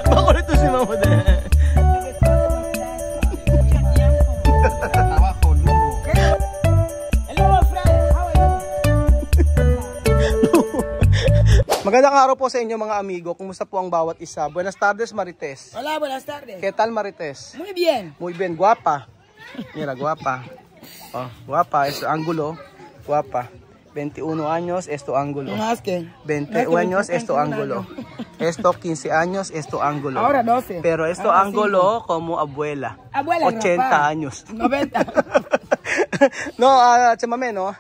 Makulit to si Mama de. Trabajo duro. Hello, friend. How are you? Magandang araw po sa inyo mga amigo. Kumusta po ang bawat isa? Buenas tardes, Marites. Hola, buenas tardes. ¿Qué tal, Marites? Muy bien. Muy bien, guapa. Mira, guapa. Oh, guapa, esto ángulo. Guapa. 21 años, esto ángulo. Más que. 20 años, esto ángulo. Esto 15 años, esto ángulo. Ahora 12. Pero esto Ahora ángulo como abuela. Abuela, 80 rapaz. años. 90. No, chamame, no.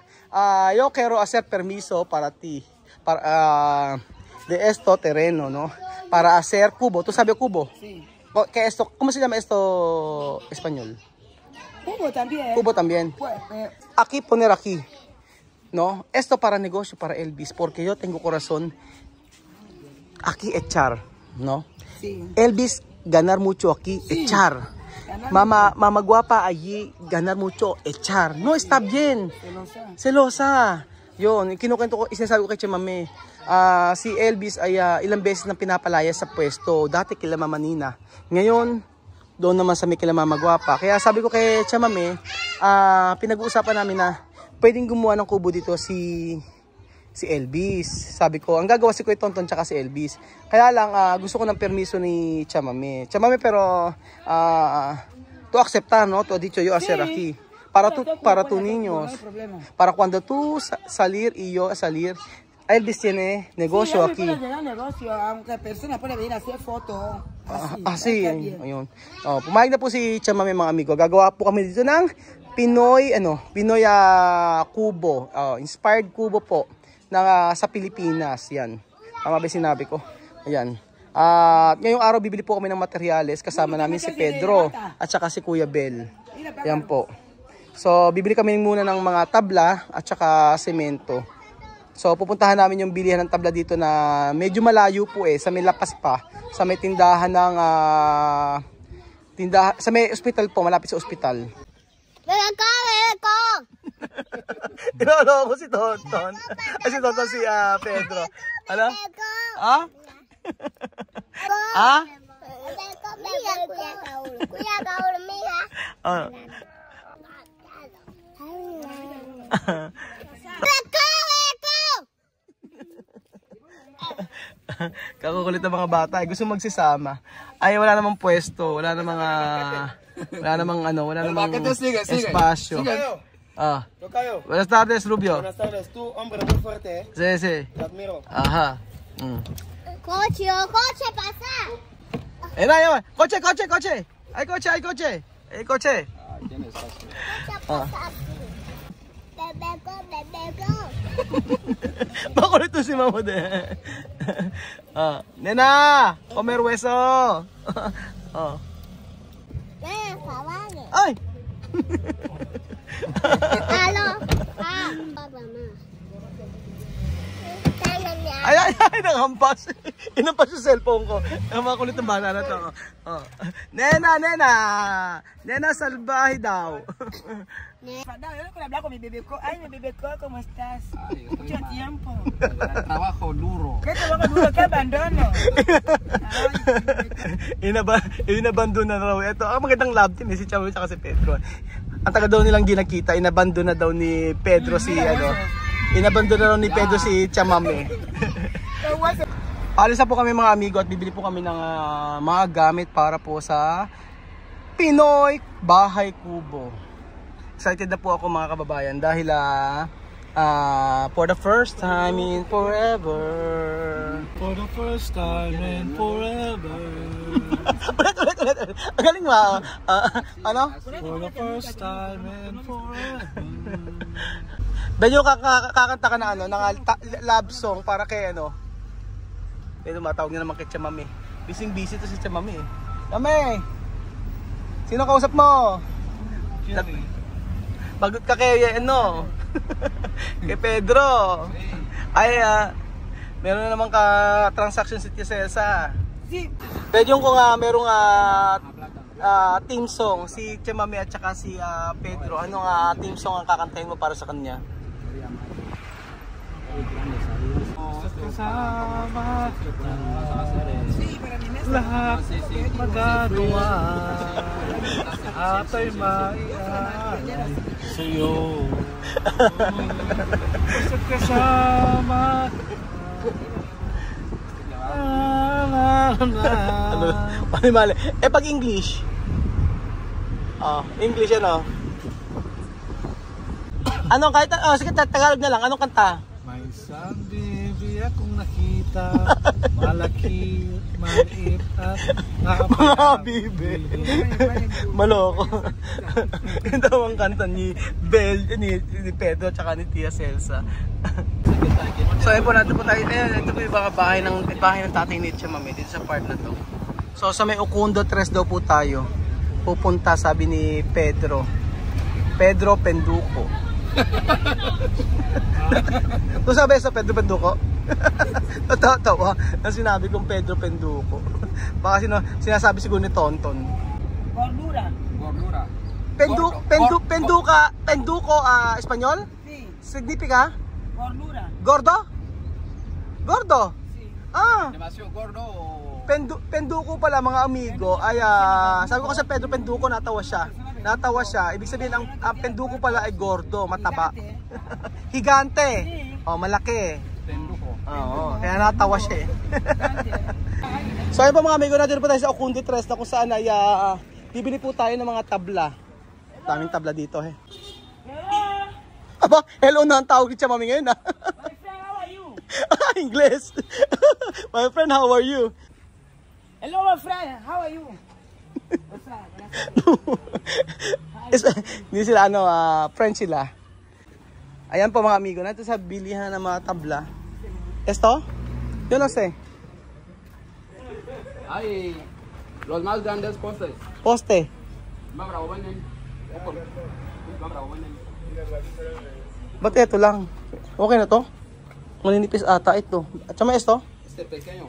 Yo quiero hacer permiso para ti. Para de esto terreno, ¿no? Para hacer cubo. ¿Tú sabes cubo? Sí. ¿Qué esto? ¿Cómo se llama esto español? Cubo también. Cubo también. Pues, Aquí poner aquí. No, esto para negocio para Elvis, porque yo tengo corazón aquí echar, ¿no? sí. Elvis ganar mucho aquí, Sí. echar. Mama guapa allí ganar mucho, echar. No está bien. Selosa. Yun, kinukwento ko, isasabi ko kay Chamame, si Elvis ay ilang beses na pinapalaya sa pwesto, dati kila Mama Nina. Ngayon, doon naman sa may kila Mama Guapa. Kaya sabi ko kay Chamame, pinag-uusapan namin na pwedeng gumawa ng kubo dito si Elvis. Sabi ko, ang gagawa si Kuya Tonton tsaka si Elvis. Kaya lang, gusto ko ng permiso ni Chamame. Chamame, pero to aceptar, no? To dicho yo hacer aquí. Para tu niños. Para cuando tú salir y yo salir, Elvis tiene negocio aquí. Negocio, aunque persona puede venir a hacer fotos. Así, ayun. Oh, pumayag na po si Chamame mga amigo. Gagawa po kami dito ng Pinoy kubo. Inspired kubo po sa Pilipinas. Yan. Tama ba sinabi ko? Ayan. Ngayong araw bibili po kami ng materyales kasama namin si Pedro at saka si Kuya Bel. Yan po. So, bibili kami muna ng mga tabla at saka semento. So, pupuntahan namin yung bilihan ng tabla dito na medyo malayo po sa may lapas pa, sa may tindahan ng sa may ospital po, malapit sa ospital. Tinolo ko si Tonton. Ay, si Tonton si Pedro. Ano? Kakukulit ng mga bata, gusto magsisama. Ay wala namang pwesto, wala namang espasyo. Buenas tardes, Rubio. Buenas tardes, tú, hombre muy fuerte, Sí, sí. Te admiro. Ajá. Coche pasa. Ayun, coche. Ay, coche. Ay, coche. Tienes espacio. Bebeko. Makulit to si Mama de. Nena, comer hueso. Ay. Halo. Papa ma. Ay, nanghampas. Inampas yung cellphone ko. Ang makulit ng bata na to. Nena, salbahe daw. Yo no quiero hablar con mi bebé. Ay, mi bebé, ¿cómo estás? Mucho tiempo. Trabajo duro. ¿Qué trabajo duro? ¿Qué abandono? Inabandon na raw. Ito, magandang love team si Chamame at si Pedro. Ang taga daw nilang di nakita, inabandon na daw ni Pedro inabandon na raw ni Pedro si Chamame. Alis na po kami mga amigo at bibili po kami ng mga gamit para po sa Pinoy Bahay Kubo. Excited na po ako mga kababayan dahil for the first time in forever. For the first time and forever. Ulit. Ang galing mo. Ano? For the first time and forever. Benyo kakanta ka na ng love song para kay Pero matawag na naman kay Chamame. Busy to si Chamame. Chamame! Sino kausap mo? Bagot ka kay kay Pedro. Ay, meron na naman ka transaction si Tia Celsa. Pwede yung kung merong team song si Chamame at saka si Pedro. Anong team song ang kakantahin mo para sa kanya? kasama lahat magagawa ata'y maiaalay sa'yo. Sa kasama Ano mali? Pag English. English ano? Anong kahit sige Tagalog na lang. Anong kanta? May isang baby akong nakita, malaki, maliit at Mga bibe. Maloko. Ganda ang kanta ni Pedro tsaka ni Tia Celsa. So ayun po, natin po tayo. Ayan, ito po yung mga bahay ng tatay ni Tia Mami dito sa part na to. So sa may Okundo 3 daw po tayo pupunta, sabi ni Pedro Penduko. Ito sabi sa Pedro Penduko. Totoo na sinabi kong Pedro Penduko. Baka sinasabi siguro ni Tonton. Gordura. Penduko, Espanyol? Sí. Significa? Gordura. Gordo? Sí. Demasiado gordo. Penduko pala mga amigo. Ay, sabi ko kasi Pedro Penduko, natawa siya. Ibig sabihin ang Penduko pala ay gordo, mataba. Higante. Malaki. Penduko. Oo, kaya natawa siya eh. So ayun po mga amigo, natin po tayo sa Okundo 3 na kung saan ay bibili po tayo ng mga tabla. Daming tabla dito eh. Aba, hello na ang tawag ni Tia Mami ngayon. My friend, how are you? English. My friend, how are you? Hello, my friend. How are you? Hindi sila French sila. Ayan po mga amigo, natin sa bilihan ng mga tabla. Esto? Yo no sé. Hay los más grandes postes. Poste. Ba't ito lang? Okay na to? Maninipis ata ito. At saka esto? Este pequeño.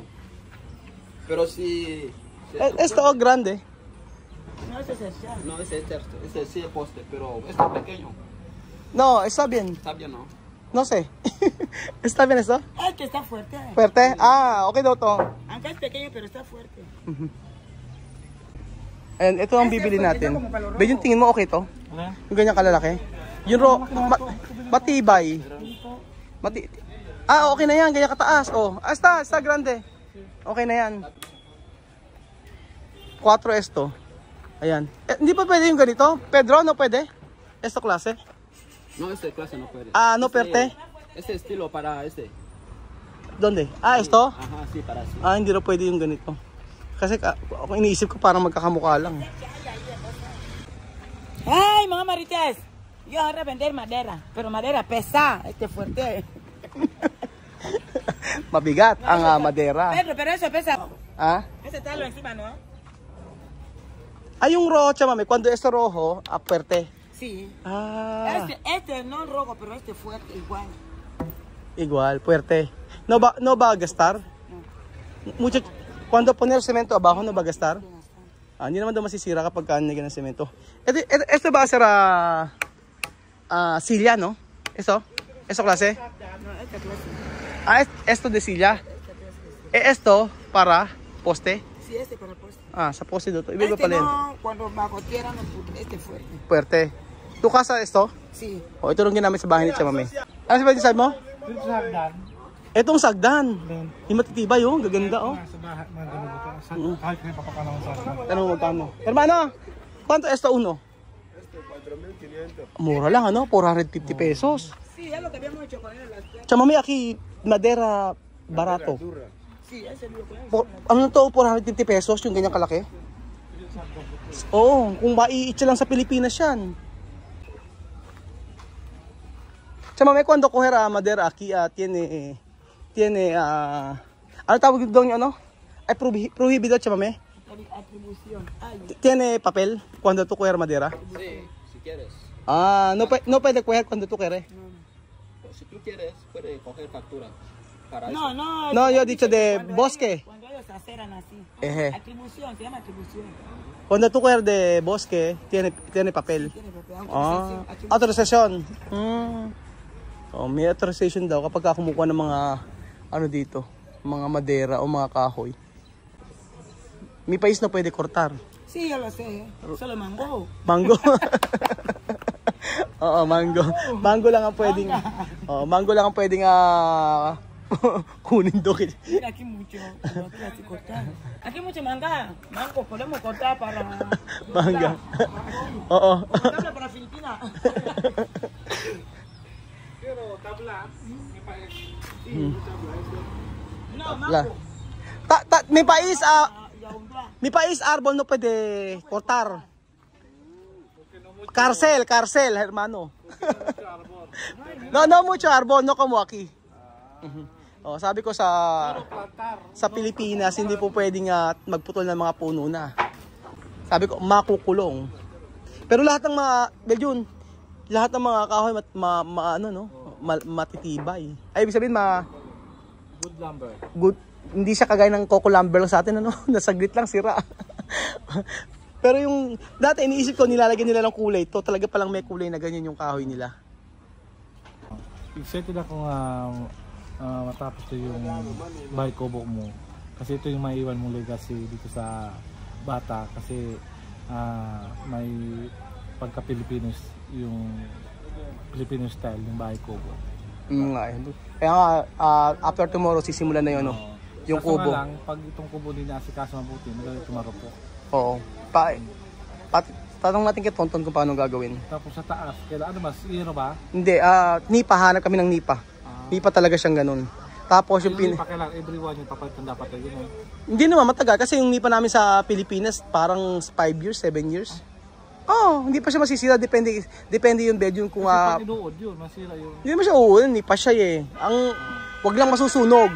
Pero si... Esto grande. No, ese es el chat. No, ese sí es poste, pero este pequeño. No, está bien. Está bien, ¿no? No sé. ¿Está bien esto? Este está fuerte. Fuerte? Okay daw to. Aunque es pequeño, pero está fuerte. Ayan, ito ang bibili natin. Ba yung tingin mo okay to? Yung ganyan kalalaki? Yung matibay. Okay na yan, ganyan kataas. Está grande. Okay na yan. 4 esto. Ayan. Hindi pa pwede yung ganito? Pedro, no pwede? Esto klase? No, este clase no puede. No perte? Este estilo para este. ¿Dónde? Esto? Ajá, sí, para así. Hindi na pwede yung ganito. Kasi ako iniisip ko parang magkakamukha lang. ¡Ay, mga marites! Yo ahora vender madera, pero madera pesa, fuerte. Mabigat ang madera. Pero eso pesa. Ese talo encima, ¿no? Yung rojo, Tia Mami, cuando es rojo, fuerte. Sí. Este no rojo, pero este fuerte igual. Igual, fuerte. No va a gastar? Mucho, cuando poner cemento abajo, no va a gastar? Hindi naman daw masisira kapag kanigyan ng semento. Ito ba ser silla, no? Eso klase? No, esta clase. Esto de silla. Esto para poste. Sí, este para poste. Sa poste dito. Ibig ba pala yun? No, cuando bajo tierra, no, este fuerte. Fuerte. Tu casa esto? Sí. Ito lang ginamit sa bahay ni Tia Mami. Ano sabi mo? Dito sa hagdan. Itong sagdan. Yung matitibay gaganda Sa bahay, mga ganun ito. Kahit may papakalawang sa hagdan. Ano magkano? Hermano, ¿cuánto esto uno? Mura lang 450 pesos. Sí, es lo que habíamos hecho con él. Tia Mami, aquí madera barato. Sí, ese es lo que Ano to, 450 pesos yung ganyang kalaki? Oo, kung maiitsa lang sa Pilipinas yan. Tia Mami, cuando coger madera aquí tiene ano tawag doon yung ay prohibido, Tia Mami? atribución. Tiene papel cuando tú coger madera? Sí, si quieres. No puede coger cuando tú quieres. Si tú quieres, puedes coger factura. Para No, eso. no. No, yo he dicho de cuando bosque. Cuando ellos aceran así. Eje. Atribución, se llama atribución. Cuando tú coger de bosque, tiene papel. Tiene papel, Autorización. May authorization daw kapag kumukuha ng mga ano dito, mga madera o mga kahoy. May pais na pwede kortar. Sí, ya lo sé. Solo mango. Mango. Oo, mango. Mango lang ang pwedeng. Oo, mango lang ang pwedeng kunin do. Aquí mucho. Aquí mucho manga. Mango podemos cortar para Manga. Oo. tabla para Filipina. Pero tabla, may pais. No, La. mango. May pais arbol no pwede kortar. Cárcel, hermano. No mucho arbol, no como aquí. Oh, sabi ko sa Pilipinas, hindi po pwedeng magputol ng mga puno na. Sabi ko, makukulong. Pero lahat ng mga, Beljun, lahat ng mga kahoy matitibay. Ay, ibig sabihin, Good lumber. good, hindi siya kagaya ng coco lumber lang sa atin, ano? Nasaglit lang, sira. Pero yung, dati iniisip ko, nilalagyan nila ng kulay. Ito talaga palang may kulay na ganyan yung kahoy nila. Excited ako nga matapos to yung bahay kubo mo. Kasi ito yung maiwan mong legacy dito sa bata. Kasi may pagka-Pilipinos, yung Filipino style, yung bahay kubo. Kaya nga, after tomorrow, sisimulan na yun, no? Yung Kaso kubo. nga lang, pag itong kubo din naasikaso mabuti, magaling tumarupok. Oo. Tanong natin kay Tonton kung paano gagawin. Tapos sa taas, kailan ano ba? Zero ba? Hindi, nipa, hanap kami ng nipa. Nipa talaga siyang ganun. Tapos yung Yung pakilang, everyone yung papalitan dapat ay yun. Hindi naman matagal kasi yung nipa namin sa Pilipinas parang 5 years, 7 years. Hindi pa siya masisira, depende yung bed yun kung Kasi pag inuod yun, masira yun. hindi naman siya uun, nipa siya eh. Wag lang masusunog.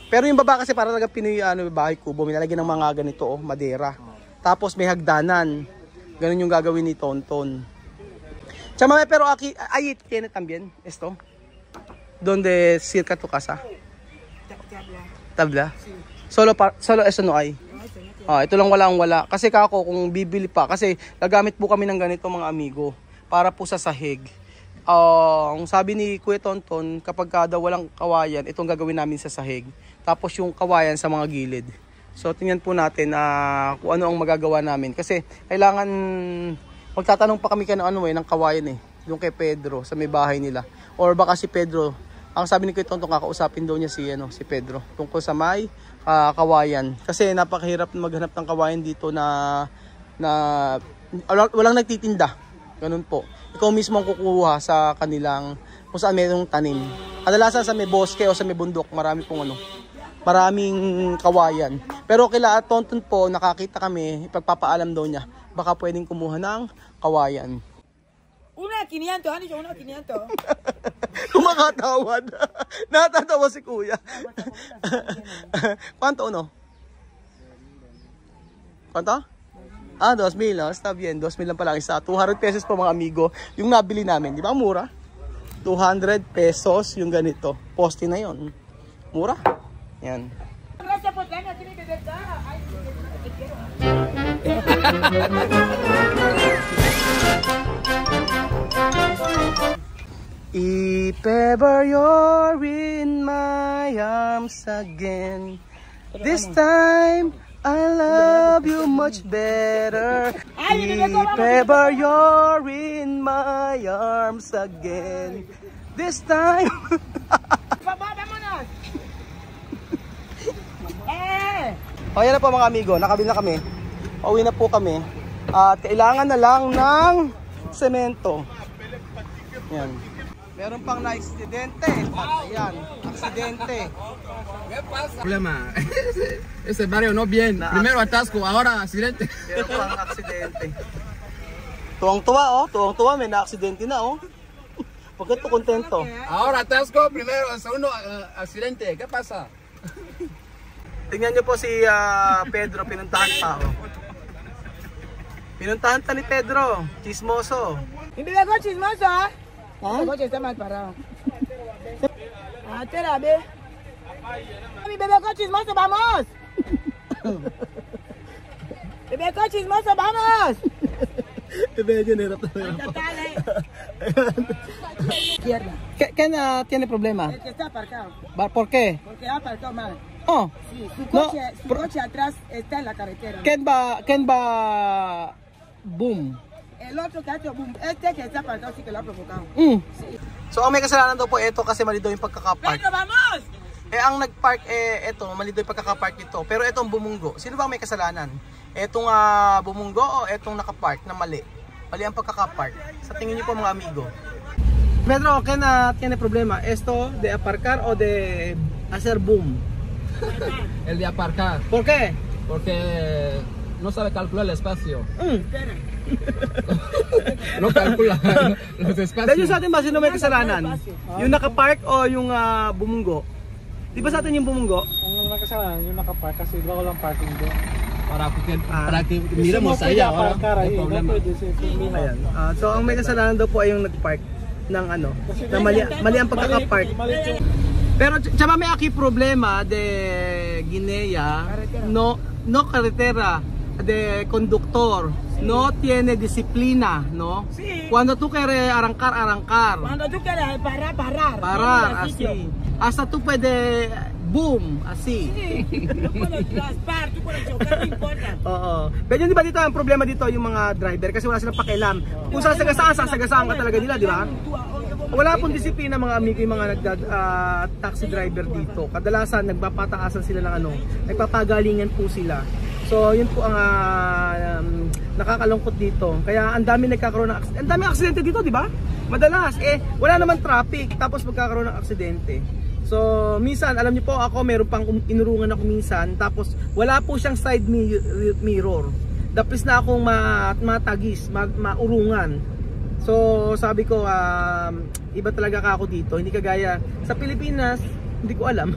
Pero yung baba kasi para talaga Pinoy bahay kubo, nilalagyan ng mga ganito madera. Tapos may hagdanan. Ganun yung gagawin ni Tonton. Chama, pero aquí ahí tiene también esto. Donde cerca tu casa. Tabla. Solo eso no hay. Ito lang wala. Kasi kako kung bibili pa kasi gagamit po kami ng ganito mga amigo para po sa sahig. Ang sabi ni Kuya Tonton, kapag daw walang kawayan, itong gagawin namin sa sahig. Tapos yung kawayan sa mga gilid. So tingnan po natin kung ano ang magagawa namin kasi kailangan magtatanong pa kami ng kawayan yung kay Pedro sa may bahay nila. Or baka si Pedro, ang sabi ni Kuya Tonton kakausapin daw niya si Pedro tungkol sa may kawayan. Kasi napakahirap maghanap ng kawayan dito na walang nagtitinda. Ganun po. Ikaw mismo ang kukuha sa kanilang kung saan mayroong tanim. Kadalasan sa may bosque o sa may bundok, maraming kawayan. Pero kila Tonton po, nakakita kami, ipagpapaalam daw niya, baka pwedeng kumuha ng kawayan. Una 500, ano siya? Una 500. Kumakatawad. Natatawa si Kuya. Kwanto uno? Kwanto? 2,000. Está bien. 2,000 lang pala isa. 200 pesos po mga amigo. Yung nabili namin. Di ba mura? 200 pesos yung ganito. Poste na yon. Mura. Yan. Gracias por ganar, tiene que ver. Ay, te quiero. If ever you're in my arms again, this time I love you much better. If ever you're in my arms again, this time. Vámonos. O yan na po mga amigo, nakabili na kami. Pauwi na po kami. At kailangan na lang ng semento. Yan. Meron pang na-aksidente. Ayan, aksidente. Problema. Ese barrio no bien. Primero atasco, ahora accidente. Meron pang aksidente. Tuwang-tuwa tuwang-tuwa, may na-aksidente na Pagkat kontento. Ahora atasco, primero, segundo accidente. ¿Qué pasa? Tingnan nyo po si Pedro, pinuntahan pa Pinuntahan pa ni Pedro, chismoso. Hindi ako chismoso, El coche está mal parado. Espera, ve. Mi bebé con chismoso, vamos. Bebé con chismoso, vamos. Bebé, ganera tayo. Izquierda. ¿Quién tiene problema? El que está aparcado. ¿Por qué? Porque ha aparcado mal. Oh, Sí, su No, coche atrás está en la carretera. ¿quién va boom? El otro que ha hecho boom, este que está aparcado sí que lo ha provocado. So ang may kasalanan daw po ito kasi mali daw yung pagkakapark. ¡Pedro, vamos! Ang nagpark ito, mali daw yung pagkakapark nito. Pero itong bumunggo, sino ba ang may kasalanan? Itong bumunggo o itong nakapark na mali? Mali ang pagkakapark. Sa tingin niyo po mga amigo. Pedro, ¿quién tiene problema? ¿Esto de aparcar o de hacer boom? El de aparcar, ¿Por qué? porque no sabe calcular el espacio. Espera. No calcula los Dahil espacios. sa atin ba, sino may kasalanan? Yung nakapark o yung bumunggo? Di ba sa atin yung bumunggo? Ang nakasalanan yung nakapark kasi walang parking doon. Para que miremos allá ahora. Ahí, No no problema. pwede sa problema. Ayan. So ang may kasalanan daw po ay yung nagpark ng na mali ang pagkakapark. Pero chama may aki problema de Guinea, no carretera de conductor, no tiene disciplina, no? Sí. Cuando tú quieres arrancar. Cuando tú quieres parar. Parar, Vamos al sitio. así. Hasta tú puedes boom, así. Sí, tú puedes raspar, tú puedes chocar, no importa. Oo. Pero yun, di ba dito ang problema dito yung mga driver kasi wala silang pakialam. Kung sasagasaan ka talaga nila, di ba? Wala pong disiplina mga amigo yung mga taxi driver dito. Kadalasan nagpapataasan sila ng nagpapagalingan po sila. So yun po ang nakakalungkot dito. Kaya ang dami nagkakaroon ng aksidente. Ang dami aksidente dito, di ba? Madalas wala naman traffic tapos magkakaroon ng aksidente. So minsan, alam niyo po ako, meron pang inurungan ako minsan tapos wala po siyang side mirror. Dapis na akong matagis, maurungan. So sabi ko, iba talaga ako dito. Hindi kagaya sa Pilipinas, hindi ko alam.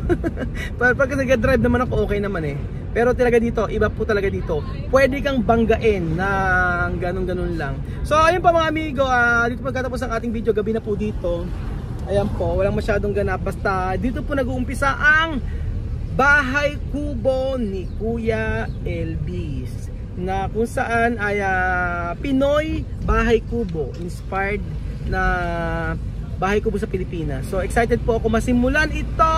Pag nag-drive naman ako, okay naman eh. Pero talaga dito, iba po talaga dito. Pwede kang banggain na ganun-ganun lang. So ayun pa mga amigo, dito pagkatapos ang ating video, gabi na po dito. Ayan po, walang masyadong ganap. Basta dito po nag-uumpisa ang bahay kubo ni Kuya Elvis, na kung saan ay Pinoy bahay kubo, inspired na bahay kubo sa Pilipinas. So excited po ako masimulan ito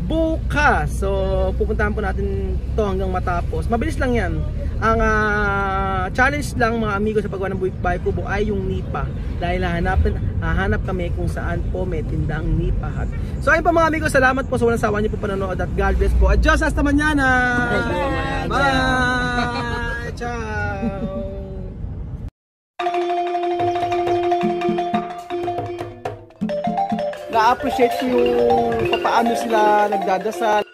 bukas. So pupuntahan po natin to hanggang matapos. Mabilis lang yan. Ang challenge lang mga amigo sa paggawa ng bahay kubo ay yung nipa. Dahil hahanap kami kung saan po may tindang nipa hut. So ayun po mga amigo, salamat po sa walang sawa niyo po panonood at God bless po. Adios, hasta mañana. Bye. Ciao. Na-appreciate ko yung paano sila nagdadasal.